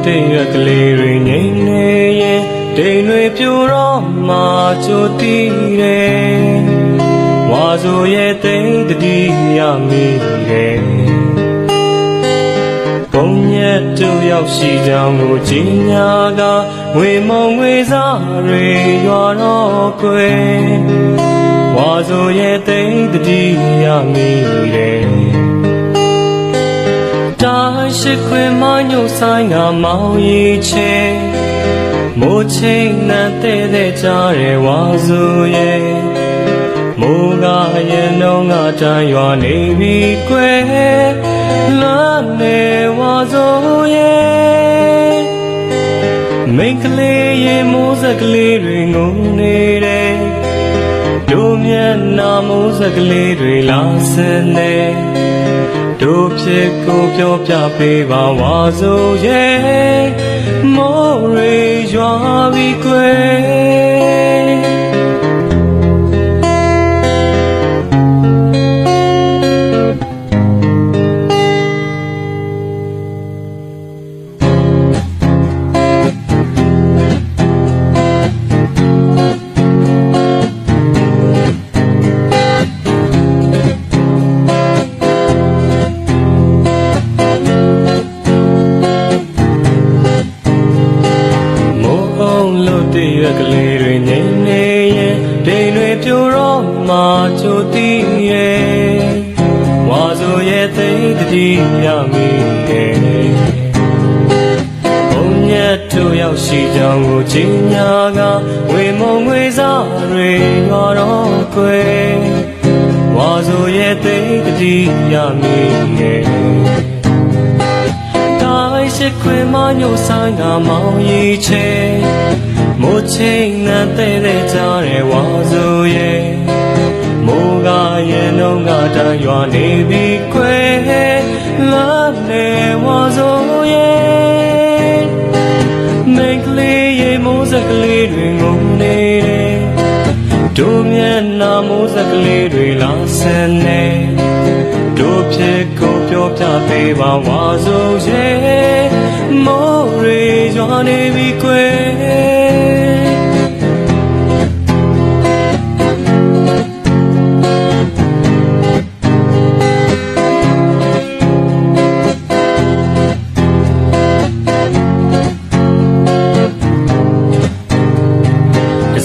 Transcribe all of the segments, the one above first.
တိရကလေးတွေငိမ့်နေရင်ဒိန်တွေပြိုတော့မှကြိုတည်တယ်ဝါဆိုရဲ့တိတ်တတိရမိတယ်ဘုံရက်တို့ရောက်ရှိကြောင်းကိုကြီးညာကငွေမုံငွေစားတွေရွာတော့ကွယ်ဝါဆိုရဲ့တိတ်တတိရမိတယ်တိုင်းရှိခွေမညို့ဆိုင်ကမောင်ရီချေမိုးချိန်နဲ့တဲ့ကြရဲဝါဆိုရဲ့မိုးကရဲ့နှုံးကတန်ရွာနေပြီကွယ်လွမ်းနေဝါဆိုရဲ့မိန်းကလေးရဲ့မိုးစကလေးတွေငုံနေတယ်တို့မျက်နှာမိုးစကလေးတွေလာစနေတို့ဖြစ်ကိုပြောပြပေးပါဝါဆိုရဲ့မိုးရေရွာပြီးကွယ်တရကလေးတွေငိမ့်နေရင်ဒိန်တွေပြိုတော့မှကြိုတည်ရဲ့ဝါဆိုရဲ့သိတတိရမိရဲ့ဘုံညက်တို့ရောက်ရှိကြောင်းကိုကြီးညာကဝေမုံငွေစားတွေရွာတော့ကွယ်ဝါဆိုရဲ့သိတတိရမိရဲ့တိုင်းရှိခွေမညို့ဆိုင်ကမောင်ရီချေမိုးချိန်နဲ့တဲ့ကြရဲဝါဆိုရဲ့မိုးကရဲ့နှုံးကတန်ရွာနေပြီခွဲလာနေဝါဆိုရဲ့မိန်းကလေးရဲ့မိုးစကလေးတွေငုံနေတယ်တို့မျက်နှာမိုးစကလေးတွေလာဆင်းနေတို့ဖြစ်ကိုပြောပြပေးပါဝါဆိုရဲ့မိုးရေရွာနေပြီကွယ်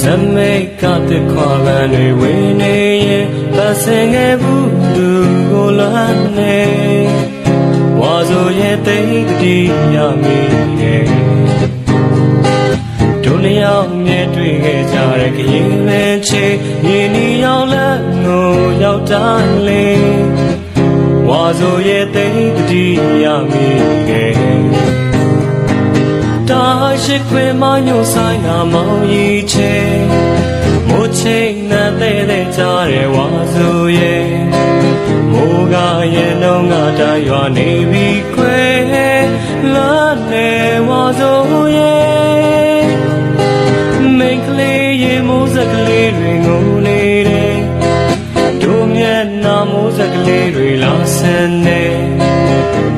ဇမိတ်ကတဲ့ခွာလန်တွေဝင်နေရင်ပတ်စင်ခဲ့ဘူးသူကိုလမ်းနေဝါဆိုရဲ့တိတ်တတိရမိရဲ့တို့လျောက်မြဲတွေ့ခဲ့ကြတဲ့ခရင်မင်းချေညီနီရောက်လက်ကိုရောက်တိုင်းလေဝါဆိုရဲ့တိတ်တတိရမိရဲ့တိုင်းရှိခွေမညို့ဆိုင်ကမောင်ရီချေမိုးချိန်နဲ့တဲ့ကြရဲဝါဆိုရဲ့မိုးကရဲ့နှုံးကတန်ရွာနေပြီခွေလာနေဝါဆိုရဲ့မိန်းကလေးရဲ့မိုးစကလေးတွေငုံနေတယ်တို့မျက်နှာမိုးစကလေးတွေလာဆင်းနေ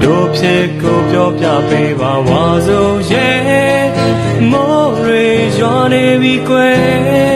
တို့ဖြစ်ကိုပြောပြပေးပါဝါဆိုရဲ့မိုးရေရွာနေပြီကွယ်